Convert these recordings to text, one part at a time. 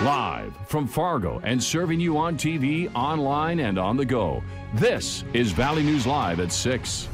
Live from Fargo and serving you on TV, online, and on the go. This is Valley News Live at 6.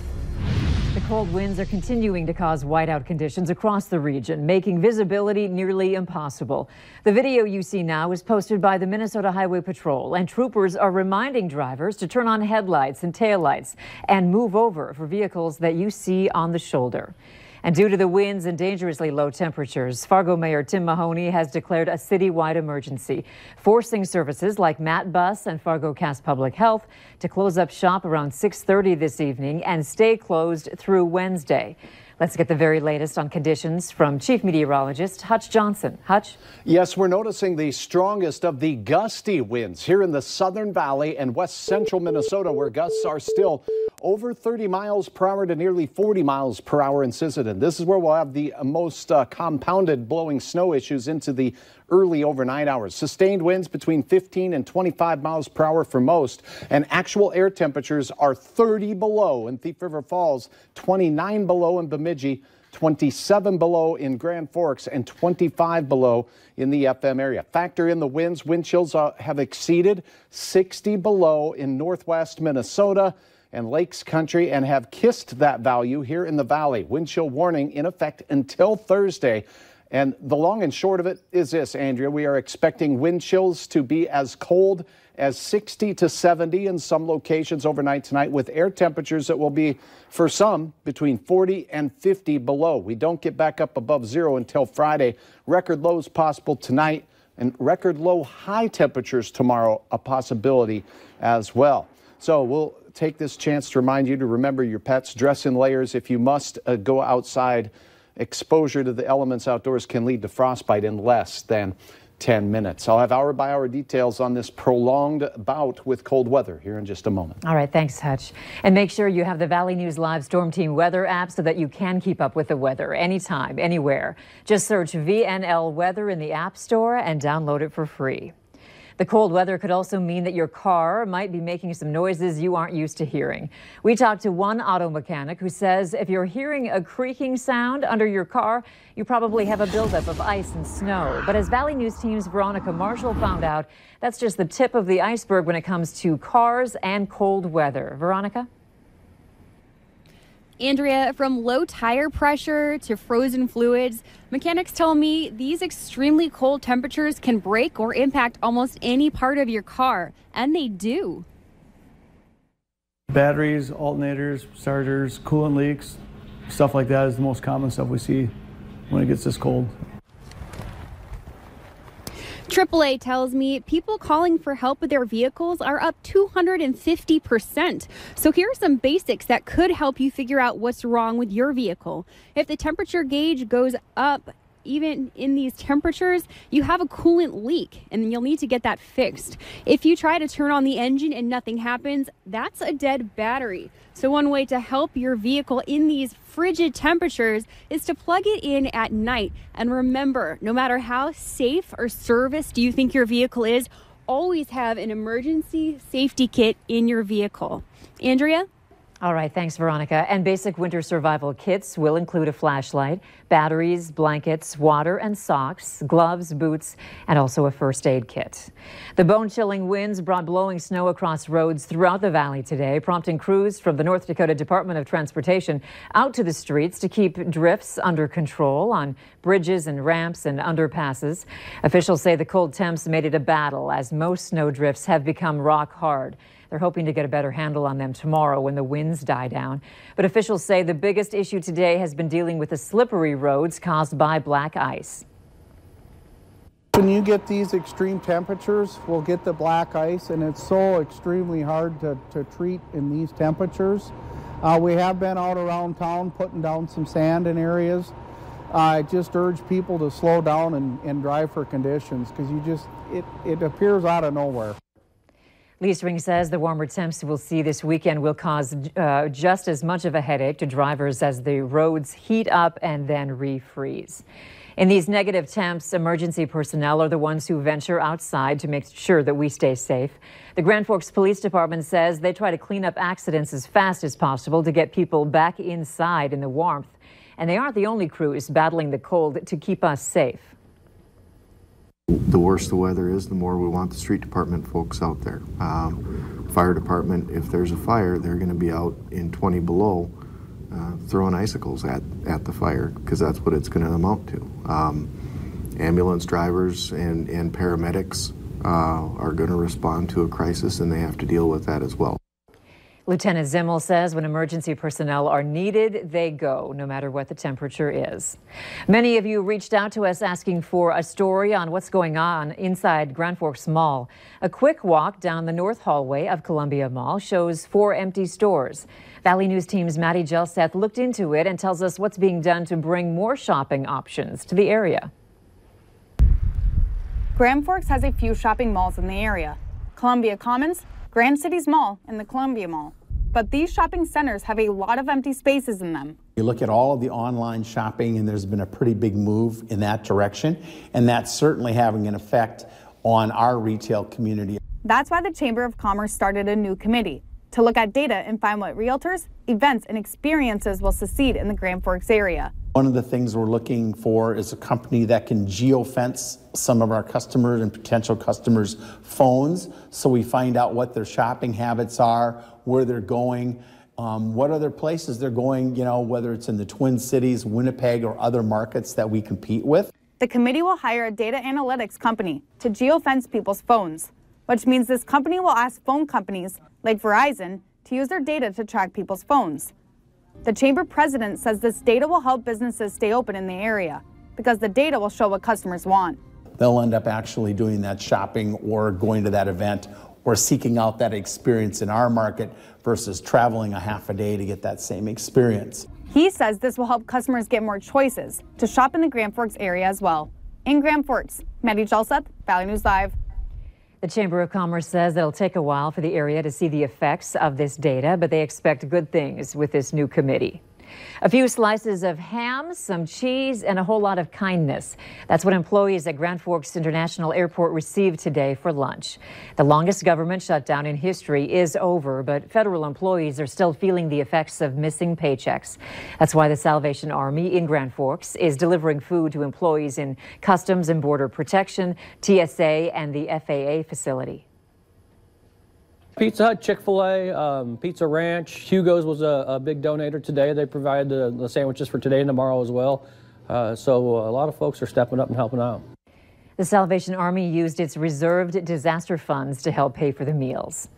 The cold winds are continuing to cause whiteout conditions across the region, making visibility nearly impossible. The video you see now is posted by the Minnesota Highway Patrol, and troopers are reminding drivers to turn on headlights and taillights and move over for vehicles that you see on the shoulder. And due to the winds and dangerously low temperatures, Fargo Mayor Tim Mahoney has declared a citywide emergency, forcing services like Matt Bus and Fargo Cass Public Health to close up shop around 6:30 this evening and stay closed through Wednesday. Let's get the very latest on conditions from Chief Meteorologist Hutch Johnson. Hutch? Yes, we're noticing the strongest of the gusty winds here in the Southern Valley and west central Minnesota, where gusts are still over 30 miles per hour to nearly 40 miles per hour in Sisseton. This is where we'll have the most compounded blowing snow issues into the early overnight hours. Sustained winds between 15 and 25 miles per hour for most, and actual air temperatures are 30 below in Thief River Falls, 29 below in Bemidji, 27 below in Grand Forks, and 25 below in the FM area. Factor in the winds. Wind chills have exceeded 60 below in northwest Minnesota and Lakes Country and have kissed that value here in the valley. Wind chill warning in effect until Thursday. And the long and short of it is this, Andrea. We are expecting wind chills to be as cold as 60 to 70 in some locations overnight tonight, with air temperatures that will be, for some, between 40 and 50 below. We don't get back up above zero until Friday. Record lows possible tonight, and record low high temperatures tomorrow a possibility as well. So we'll take this chance to remind you to remember your pets. Dress in layers if you must go outside. Exposure to the elements outdoors can lead to frostbite in less than 10 minutes. I'll have hour-by-hour details on this prolonged bout with cold weather here in just a moment. All right, thanks, Hutch. And make sure you have the Valley News Live Storm Team weather app so that you can keep up with the weather anytime, anywhere. Just search VNL Weather in the App Store and download it for free. The cold weather could also mean that your car might be making some noises you aren't used to hearing. We talked to one auto mechanic who says if you're hearing a creaking sound under your car, you probably have a buildup of ice and snow. But as Valley News Team's Veronica Marshall found out, that's just the tip of the iceberg when it comes to cars and cold weather. Veronica? Andrea, from low tire pressure to frozen fluids, mechanics tell me these extremely cold temperatures can break or impact almost any part of your car, and they do. Batteries, alternators, starters, coolant leaks, stuff like that is the most common stuff we see when it gets this cold. AAA tells me people calling for help with their vehicles are up 250%. So here are some basics that could help you figure out what's wrong with your vehicle. If the temperature gauge goes up, even in these temperatures, you have a coolant leak and you'll need to get that fixed. If you try to turn on the engine and nothing happens, that's a dead battery. So one way to help your vehicle in these frigid temperatures is to plug it in at night. And remember, no matter how safe or serviced you think your vehicle is, always have an emergency safety kit in your vehicle. Andrea? All right, thanks, Veronica. And basic winter survival kits will include a flashlight, batteries, blankets, water and socks, gloves, boots, and also a first aid kit. The bone-chilling winds brought blowing snow across roads throughout the valley today, prompting crews from the North Dakota Department of Transportation out to the streets to keep drifts under control on bridges and ramps and underpasses. Officials say the cold temps made it a battle as most snow drifts have become rock hard. They're hoping to get a better handle on them tomorrow when the winds die down. But officials say the biggest issue today has been dealing with the slippery roads caused by black ice. When you get these extreme temperatures, we'll get the black ice, and it's so extremely hard to treat in these temperatures. We have been out around town putting down some sand in areas. I just urge people to slow down and drive for conditions, because it appears out of nowhere. Lisa Ring says the warmer temps we'll see this weekend will cause just as much of a headache to drivers as the roads heat up and then refreeze. In these negative temps, emergency personnel are the ones who venture outside to make sure that we stay safe. The Grand Forks Police Department says they try to clean up accidents as fast as possible to get people back inside in the warmth. And they aren't the only crews battling the cold to keep us safe. The worse the weather is, the more we want the street department folks out there. Fire department, if there's a fire, they're going to be out in 20 below throwing icicles at the fire, because that's what it's going to amount to. Ambulance drivers and paramedics are going to respond to a crisis, and they have to deal with that as well. Lieutenant Zimmel says when emergency personnel are needed, they go, no matter what the temperature is. Many of you reached out to us asking for a story on what's going on inside Grand Forks Mall. A quick walk down the north hallway of Columbia Mall shows 4 empty stores. Valley News Team's Maddie Gelseth looked into it and tells us what's being done to bring more shopping options to the area. Grand Forks has a few shopping malls in the area: Columbia Commons, Grand Cities Mall, and the Columbia Mall. But these shopping centers have a lot of empty spaces in them. You look at all of the online shopping, and there's been a pretty big move in that direction, and that's certainly having an effect on our retail community. That's why the Chamber of Commerce started a new committee to look at data and find what realtors, events, and experiences will succeed in the Grand Forks area. One of the things we're looking for is a company that can geofence some of our customers and potential customers' phones, so we find out what their shopping habits are, where they're going, what other places they're going, whether it's in the Twin Cities, Winnipeg, or other markets that we compete with. The committee will hire a data analytics company to geofence people's phones, which means this company will ask phone companies like Verizon to use their data to track people's phones. The chamber president says this data will help businesses stay open in the area because the data will show what customers want. They'll end up actually doing that shopping or going to that event or seeking out that experience in our market versus traveling a half a day to get that same experience. He says this will help customers get more choices to shop in the Grand Forks area as well. In Grand Forks, Maddie Gelseth, Valley News Live. The Chamber of Commerce says it'll take a while for the area to see the effects of this data, but they expect good things with this new committee. A few slices of ham, some cheese, and a whole lot of kindness. That's what employees at Grand Forks International Airport received today for lunch. The longest government shutdown in history is over, but federal employees are still feeling the effects of missing paychecks. That's why the Salvation Army in Grand Forks is delivering food to employees in Customs and Border Protection, TSA, and the FAA facility. Pizza Hut, Chick-fil-A, Pizza Ranch, Hugo's was a big donator today. They provided the sandwiches for today and tomorrow as well. So a lot of folks are stepping up and helping out. The Salvation Army used its reserved disaster funds to help pay for the meals.